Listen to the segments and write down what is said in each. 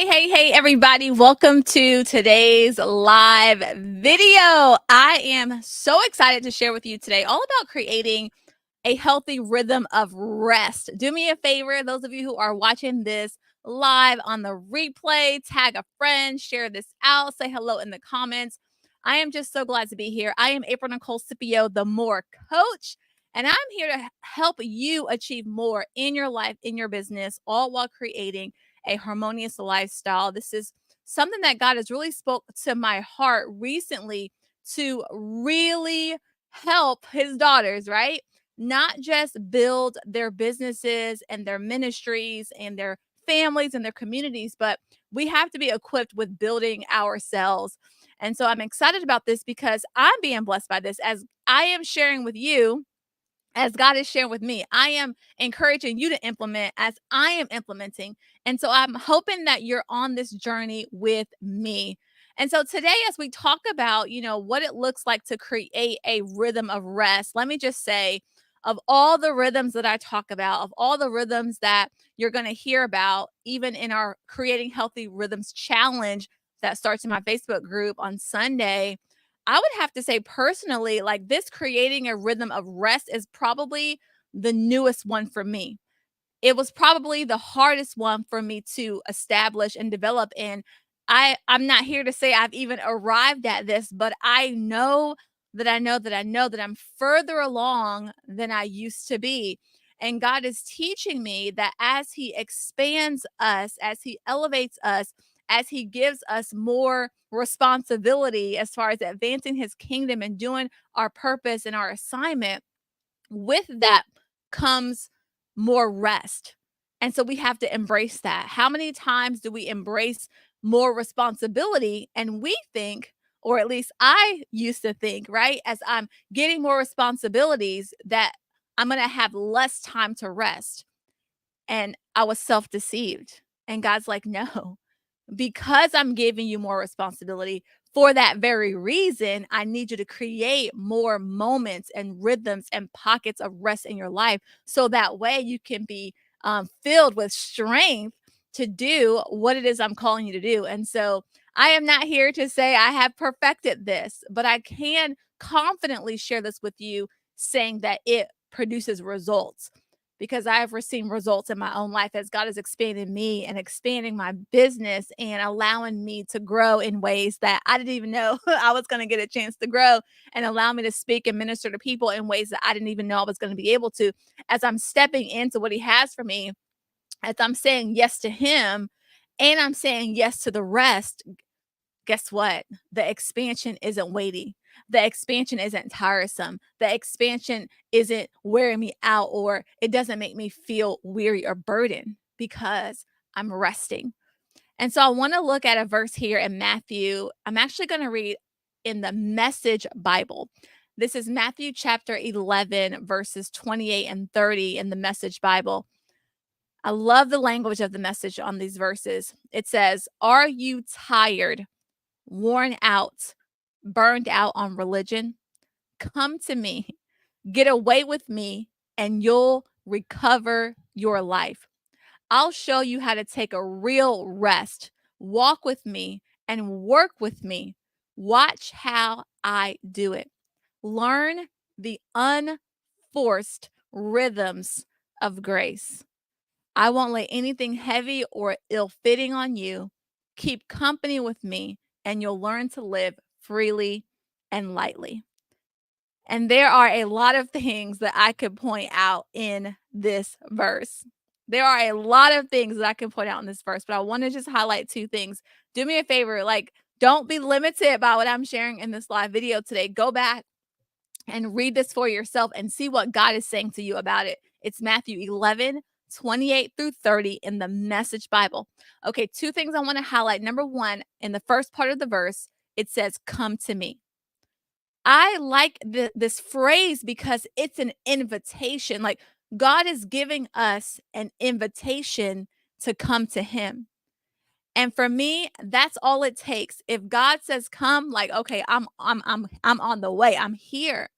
Hey, everybody. Welcome to today's live video. I am so excited to share with you today all about creating a healthy rhythm of rest. Do me a favor, those of you who are watching this live on the replay, tag a friend, share this out, say hello in the comments. I am just so glad to be here. I am April Nicole Scipio, the More Coach, and I'm here to help you achieve more in your life, in your business, all while creating a harmonious lifestyle. This is something that God has really spoke to my heart recently to really help his daughters, right? Not just build their businesses and their ministries and their families and their communities, but we have to be equipped with building ourselves. And so I'm excited about this because I'm being blessed by this as I am sharing with you, as God is sharing with me. I am encouraging you to implement as I am implementing. And so I'm hoping that you're on this journey with me. And so today, as we talk about, what it looks like to create a rhythm of rest, let me just say, of all the rhythms that I talk about, of all the rhythms that you're going to hear about, even in our Creating Healthy Rhythms challenge that starts in my Facebook group on Sunday, I would have to say personally, like this creating a rhythm of rest is probably the newest one for me. It was probably the hardest one for me to establish and develop. And I'm not here to say I've even arrived at this, but I know that I'm further along than I used to be. And God is teaching me that as He expands us, as He elevates us, as He gives us more responsibility as far as advancing His kingdom and doing our purpose and our assignment, with that comes more rest. And so we have to embrace that. How many times do we embrace more responsibility and we think, or at least I used to think, right, as I'm getting more responsibilities, that I'm going to have less time to rest. And I was self deceived. And God's like, no, because I'm giving you more responsibility for that very reason, I need you to create more moments and rhythms and pockets of rest in your life. So that way you can be filled with strength to do what it is I'm calling you to do. And so I am not here to say I have perfected this, but I can confidently share this with you, saying that it produces results because I have received results in my own life as God is expanding me and expanding my business and allowing me to grow in ways that I didn't even know I was going to get a chance to grow, and allow me to speak and minister to people in ways that I didn't even know I was going to be able to, as I'm stepping into what He has for me, as I'm saying yes to Him and I'm saying yes to the rest. Guess what? The expansion isn't weighty. The expansion isn't tiresome. The expansion isn't wearing me out, or it doesn't make me feel weary or burdened because I'm resting. And so I want to look at a verse here in Matthew. I'm actually going to read in the Message Bible. This is Matthew chapter 11, verses 28 and 30 in the Message Bible. I love the language of the message on these verses. It says, "Are you tired, worn out, burned out on religion? Come to me, get away with me, and you'll recover your life. I'll show you how to take a real rest. Walk with me and work with me. Watch how I do it. Learn the unforced rhythms of grace. I won't lay anything heavy or ill fitting on you. Keep company with me, and you'll learn to live freely and lightly." And there are a lot of things that I could point out in this verse. There are a lot of things that I can point out in this verse, but I want to just highlight two things. Do me a favor, like, don't be limited by what I'm sharing in this live video today. Go back and read this for yourself and see what God is saying to you about it. It's Matthew 11, 28 through 30 in the Message Bible. Okay, two things I want to highlight. Number one, in the first part of the verse, it says, "Come to me." I like this phrase because it's an invitation. Like, God is giving us an invitation to come to Him. And for me, that's all it takes. If God says come, like, okay, I'm on the way. I'm here.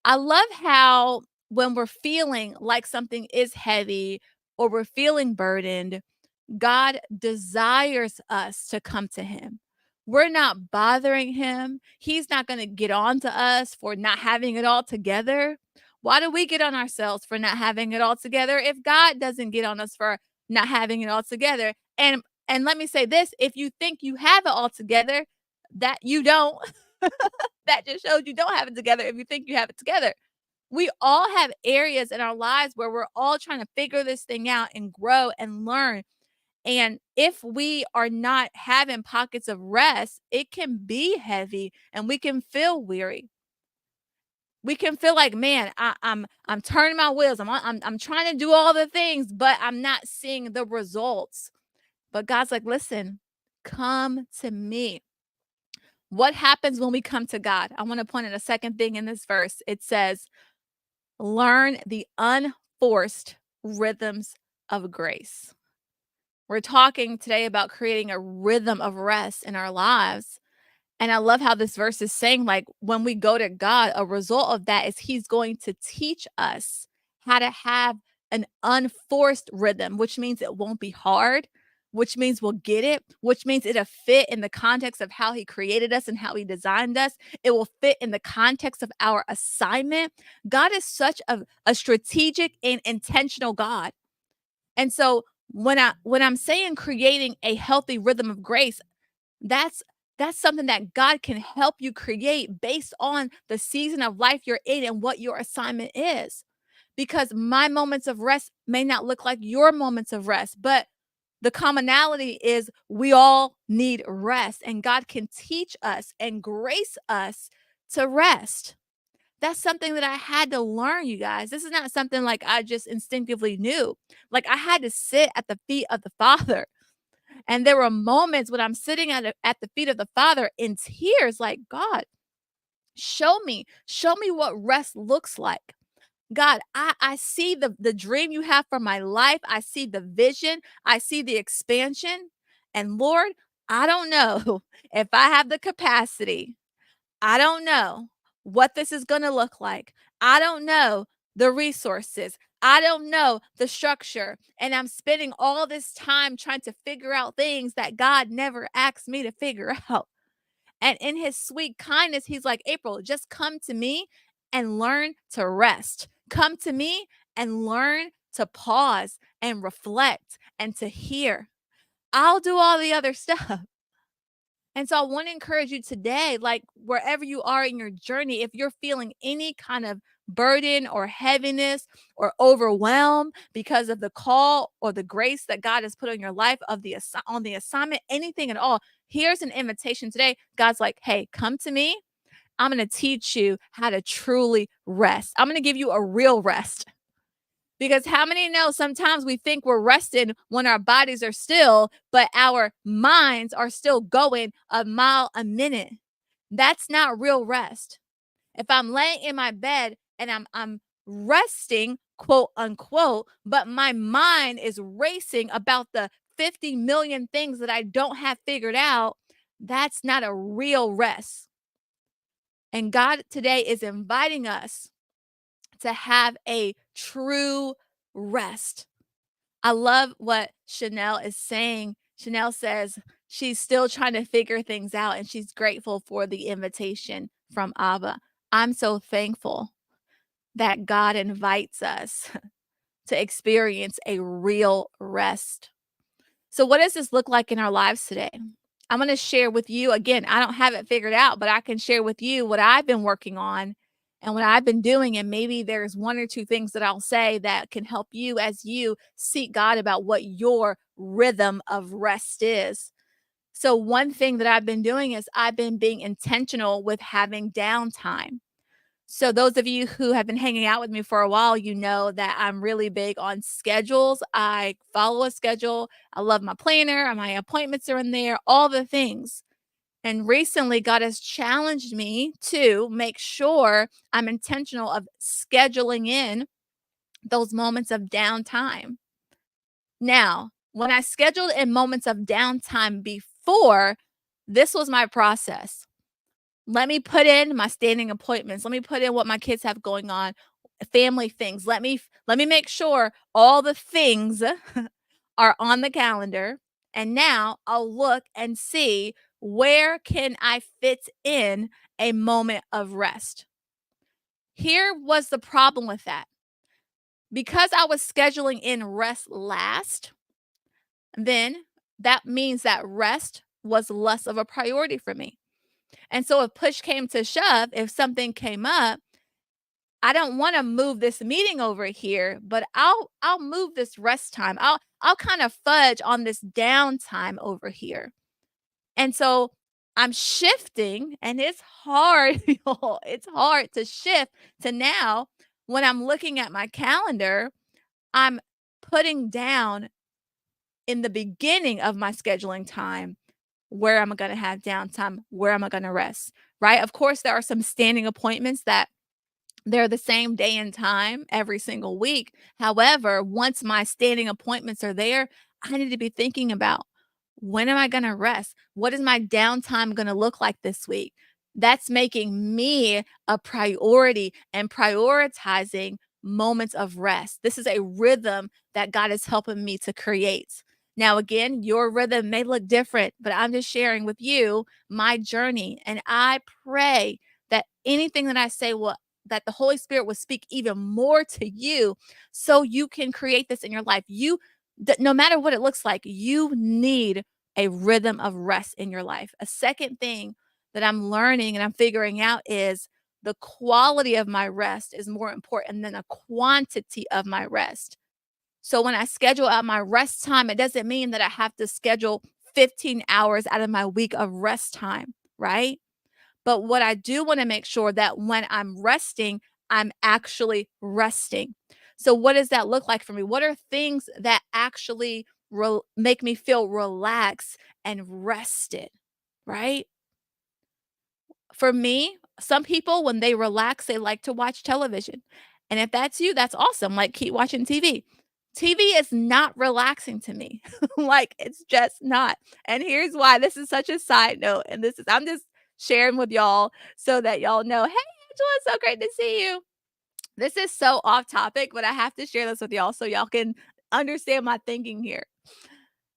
I love how when we're feeling like something is heavy or we're feeling burdened, God desires us to come to him. We're not bothering him. He's not going to get on to us for not having it all together. Why do we get on ourselves for not having it all together if God doesn't get on us for not having it all together? And let me say this, if you think you have it all together, that you don't, that just shows you don't have it together if you think you have it together. We all have areas in our lives where we're all trying to figure this thing out and grow and learn. And if we are not having pockets of rest, it can be heavy and we can feel weary. We can feel like, man, I'm turning my wheels. I'm trying to do all the things, but I'm not seeing the results. But God's like, listen, come to me. What happens when we come to God? I want to point out a second thing in this verse. It says, learn the unforced rhythms of grace. We're talking today about creating a rhythm of rest in our lives. And I love how this verse is saying, like, when we go to God, a result of that is He's going to teach us how to have an unforced rhythm, which means it won't be hard, which means we'll get it, which means it'll fit in the context of how He created us and how He designed us. It will fit in the context of our assignment. God is such a strategic and intentional God. And so when I'm saying creating a healthy rhythm of grace, that's that's something that God can help you create based on the season of life you're in and what your assignment is. Because my moments of rest may not look like your moments of rest, but the commonality is we all need rest, and God can teach us and grace us to rest. That's something that I had to learn, you guys. This is not something like I just instinctively knew. Like I had to sit at the feet of the Father. And there were moments when I'm sitting at the feet of the Father in tears, like, God, show me what rest looks like. God, I see the dream you have for my life. I see the vision. I see the expansion. And Lord, I don't know if I have the capacity. I don't know what this is going to look like. I don't know the resources. I don't know the structure. And I'm spending all this time trying to figure out things that God never asked me to figure out. And in his sweet kindness, he's like, April, just come to me and learn to rest. Come to me and learn to pause and reflect and to hear. I'll do all the other stuff. And so I want to encourage you today, like wherever you are in your journey, if you're feeling any kind of burden or heaviness or overwhelm because of the call or the grace that God has put on your life of on the assignment, anything at all, here's an invitation today. God's like, hey, come to me. I'm going to teach you how to truly rest. I'm going to give you a real rest. Because how many know sometimes we think we're resting when our bodies are still, but our minds are still going a mile a minute? That's not real rest. If I'm laying in my bed and I'm resting, quote unquote, but my mind is racing about the 50 million things that I don't have figured out, that's not a real rest. And God today is inviting us to have a true rest. I love what Chanel is saying. Chanel says she's still trying to figure things out and she's grateful for the invitation from Abba. I'm so thankful that God invites us to experience a real rest. So, what does this look like in our lives today? I'm going to share with you again. I don't have it figured out, but I can share with you what I've been working on and what I've been doing. And maybe there's one or two things that I'll say that can help you as you seek God about what your rhythm of rest is. So, one thing that I've been doing is I've been being intentional with having downtime. So those of you who have been hanging out with me for a while, you know that I'm really big on schedules. I follow a schedule. I love my planner, my appointments are in there, all the things. And recently, God has challenged me to make sure I'm intentional of scheduling in those moments of downtime. Now, when I scheduled in moments of downtime before, this was my process. Let me put in my standing appointments. Let me put in what my kids have going on, family things. Let me make sure all the things are on the calendar, and now I'll look and see where can I fit in a moment of rest. Here was the problem with that. Because I was scheduling in rest last, then that means that rest was less of a priority for me. And so if push came to shove, if something came up, I don't want to move this meeting over here, but I'll move this rest time. I'll kind of fudge on this downtime over here. And so I'm shifting, and it's hard, y'all. It's hard to shift to now when I'm looking at my calendar, I'm putting down in the beginning of my scheduling time where am I going to have downtime, where am I going to rest, right? Of course, there are some standing appointments that they're the same day and time every single week. However, once my standing appointments are there, I need to be thinking about when am I going to rest? What is my downtime going to look like this week? That's making me a priority and prioritizing moments of rest. This is a rhythm that God is helping me to create. Now, again, your rhythm may look different, but I'm just sharing with you my journey. And I pray that anything that I say will that the Holy Spirit will speak even more to you so you can create this in your life. No matter what it looks like, you need a rhythm of rest in your life. A second thing that I'm learning and I'm figuring out is the quality of my rest is more important than the quantity of my rest. So when I schedule out my rest time, it doesn't mean that I have to schedule 15 hours out of my week of rest time, right? But what I do want to make sure that when I'm resting, I'm actually resting. So what does that look like for me? What are things that actually make me feel relaxed and rested, right? For me, some people, when they relax, they like to watch television. And if that's you, that's awesome. Like, keep watching TV. TV is not relaxing to me. Like, it's just not. And here's why. This is such a side note. And I'm just sharing with y'all so that y'all know, hey, Angela, it's so great to see you. This is so off topic, but I have to share this with y'all so y'all can understand my thinking here.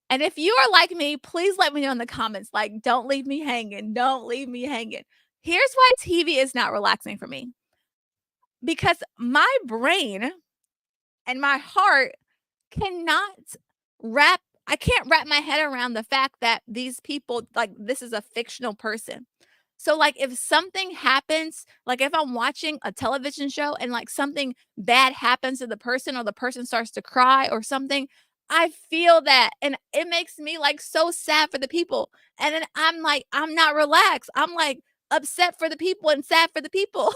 And if you are like me, please let me know in the comments. Like, don't leave me hanging. Don't leave me hanging. Here's why TV is not relaxing for me, because my brain and my heart cannot I can't wrap my head around the fact that these people, like, this is a fictional person. So, like, if something happens, like if I'm watching a television show and like something bad happens to the person or the person starts to cry or something, I feel that and it makes me like so sad for the people. And then I'm like, I'm not relaxed. I'm like upset for the people and sad for the people.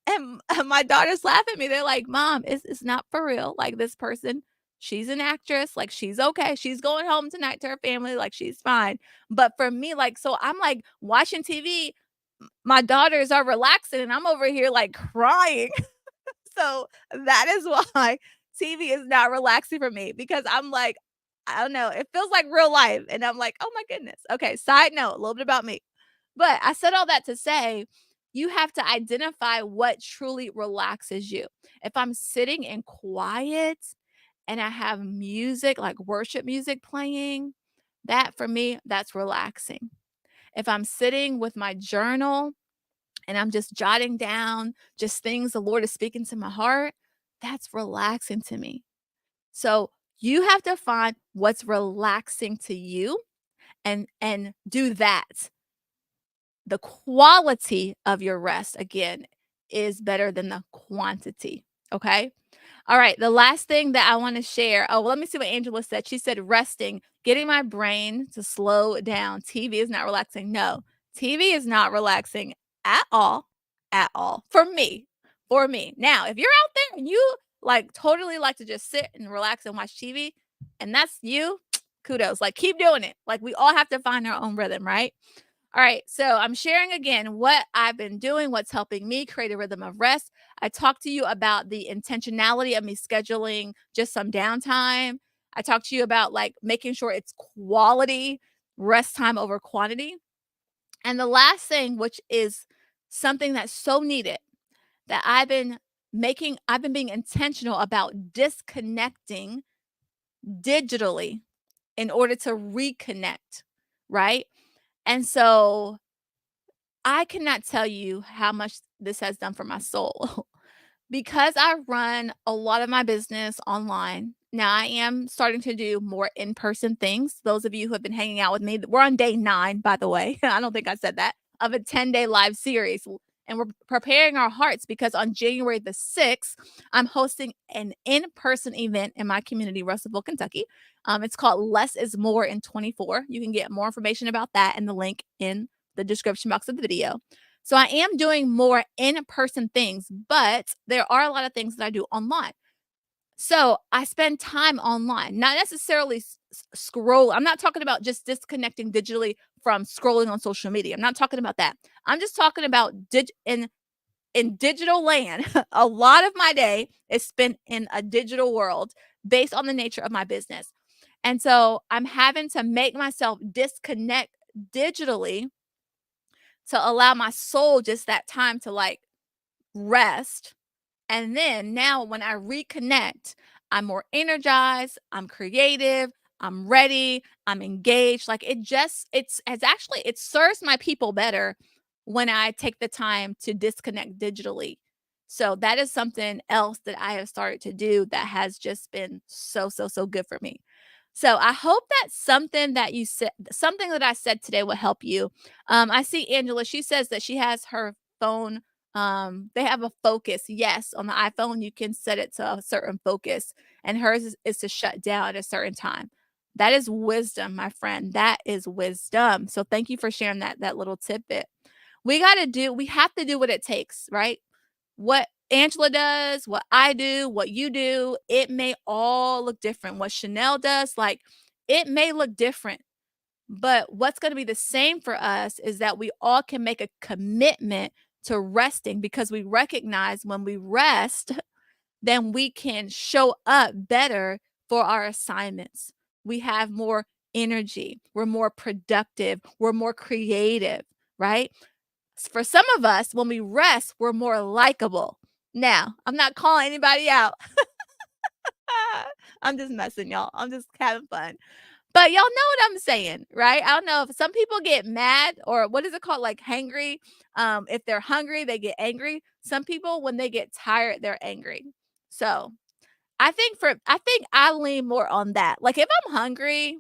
And my daughters laugh at me. They're like, "Mom, it's not for real. Like, this person, she's an actress. Like, she's okay. She's going home tonight to her family. Like, she's fine." But for me, like, so I'm like watching TV. My daughters are relaxing, and I'm over here like crying. So that is why TV is not relaxing for me because I'm like, I don't know. It feels like real life, and I'm like, oh my goodness. Okay. Side note, a little bit about me. But I said all that to say, you have to identify what truly relaxes you. If I'm sitting in quiet and I have music, like worship music playing, that for me, that's relaxing. If I'm sitting with my journal and I'm just jotting down just things the Lord is speaking to my heart, that's relaxing to me. So you have to find what's relaxing to you and do that. The quality of your rest, again, is better than the quantity, okay? All right, the last thing that I wanna share well, let me see what Angela said. She said, "Resting, getting my brain to slow down. TV is not relaxing." No, TV is not relaxing at all, for me. Now, if you're out there and you, like, totally like to just sit and relax and watch TV, and that's you, kudos, like, keep doing it. Like, we all have to find our own rhythm, right? All right, so I'm sharing again what I've been doing, what's helping me create a rhythm of rest. I talked to you about the intentionality of me scheduling just some downtime. I talked to you about like making sure it's quality rest time over quantity. And the last thing, which is something that's so needed, that I've been being intentional about disconnecting digitally in order to reconnect, right? And so I cannot tell you how much this has done for my soul. Because I run a lot of my business online, now I am starting to do more in-person things. Those of you who have been hanging out with me, we're on day 9, by the way. I don't think I said that, of a 10-day live series. And we're preparing our hearts because on January the 6th, I'm hosting an in-person event in my community, Russellville, Kentucky. It's called Less is More in 24. You can get more information about that in the link in the description box of the video. So I am doing more in-person things, but there are a lot of things that I do online. So I spend time online, not necessarily scroll. I'm not talking about just disconnecting digitally from scrolling on social media. I'm not talking about that. I'm just talking about in digital land. A lot of my day is spent in a digital world based on the nature of my business. And so I'm having to make myself disconnect digitally to allow my soul just that time to like rest. And then now when I reconnect, I'm more energized, I'm creative, I'm ready, I'm engaged. Like it serves my people better when I take the time to disconnect digitally. So that is something else that I have started to do that has just been so good for me. So I hope that something that you said, something that I said today will help you. I see Angela, she says that she has her phone they have a focus. Yes, on the iPhone, you can set it to a certain focus, and hers is to shut down at a certain time. That is wisdom, my friend. That is wisdom. So thank you for sharing that little tidbit. We have to do what it takes, right? What Angela does, what I do, what you do, it may all look different. What Chanel does, like it may look different. But what's going to be the same for us is that we all can make a commitment to resting because we recognize when we rest, then we can show up better for our assignments. We have more energy, we're more productive, we're more creative, right? For some of us, when we rest, we're more likable. Now, I'm not calling anybody out. I'm just messing, y'all. I'm just having fun. But y'all know what I'm saying, right? I don't know if some people get mad or what is it called? Like hangry. If they're hungry, they get angry. Some people, when they get tired, they're angry. So I think I lean more on that. Like if I'm hungry,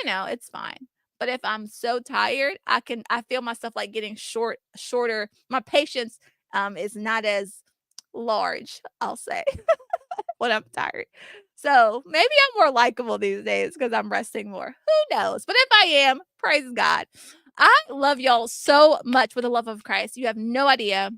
it's fine. But if I'm so tired, I feel myself like getting shorter. My patience is not as large, I'll say, when I'm tired. So maybe I'm more likable these days because I'm resting more. Who knows? But if I am, praise God. I love y'all so much with the love of Christ. You have no idea.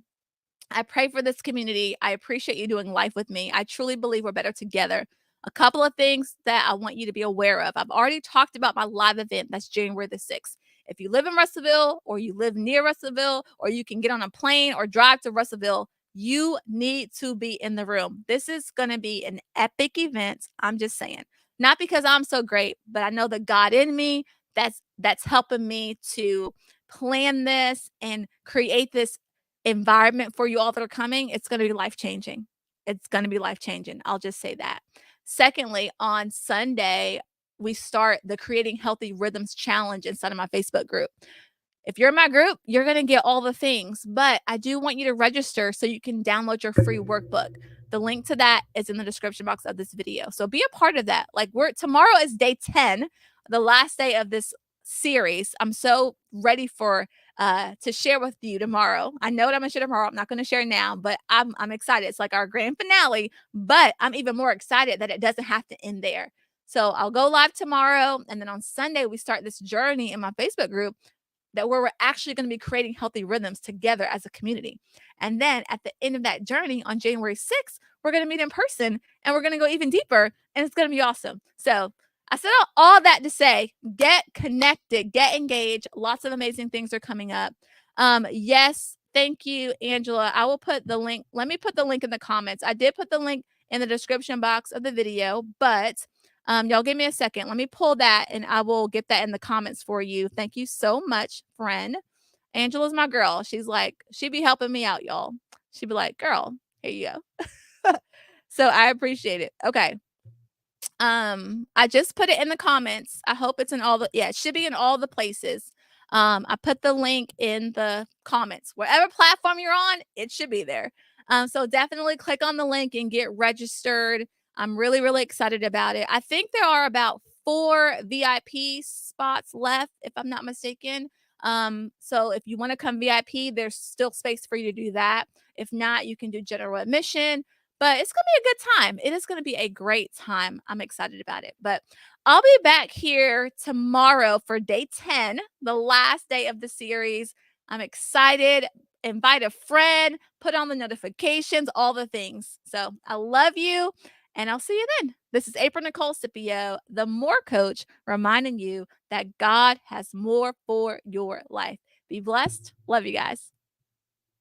I pray for this community. I appreciate you doing life with me. I truly believe we're better together. A couple of things that I want you to be aware of. I've already talked about my live event. That's January the 6th. If you live in Russellville or you live near Russellville or you can get on a plane or drive to Russellville, you need to be in the room. This is going to be an epic event. I'm just saying. Not because I'm so great, but I know the God in me that's helping me to plan this and create this environment for you all that are coming. It's going to be life changing. It's going to be life changing. I'll just say that. Secondly, on Sunday, we start the Creating Healthy Rhythms Challenge inside of my Facebook group. If you're in my group, you're going to get all the things, but I do want you to register so you can download your free workbook. The link to that is in the description box of this video. So be a part of that. Like tomorrow is day 10, the last day of this series. I'm so ready for to share with you tomorrow. I know what I'm gonna share tomorrow. I'm not gonna share now, but I'm excited. It's like our grand finale, but I'm even more excited that it doesn't have to end there. So I'll go live tomorrow, and then on Sunday we start this journey in my Facebook group that where we're actually going to be creating healthy rhythms together as a community. And then at the end of that journey on January 6th, we're going to meet in person and we're going to go even deeper and it's going to be awesome. So I said all that to say, get connected, get engaged. Lots of amazing things are coming up. Yes, thank you, Angela. I will put the link. Let me put the link in the comments. I did put the link in the description box of the video, but y'all give me a second. Let me pull that and I will get that in the comments for you. Thank you so much, friend. Angela's my girl. She be helping me out, y'all. She'd be like, girl, here you go. So I appreciate it. Okay. I just put it in the comments. I hope it's in all the yeah, it should be in all the places. I put the link in the comments. Whatever platform you're on, it should be there. So definitely click on the link and get registered. I'm really, really excited about it. I think there are about 4 VIP spots left, if I'm not mistaken. So if you want to come VIP, there's still space for you to do that. If not, you can do general admission, but it's gonna be a good time. It is gonna be a great time. I'm excited about it. But I'll be back here tomorrow for day 10, the last day of the series. I'm excited. Invite a friend, put on the notifications, all the things. So I love you, and I'll see you then. This is April Nicole Scipio, the More Coach, reminding you that God has more for your life. Be blessed. Love you guys.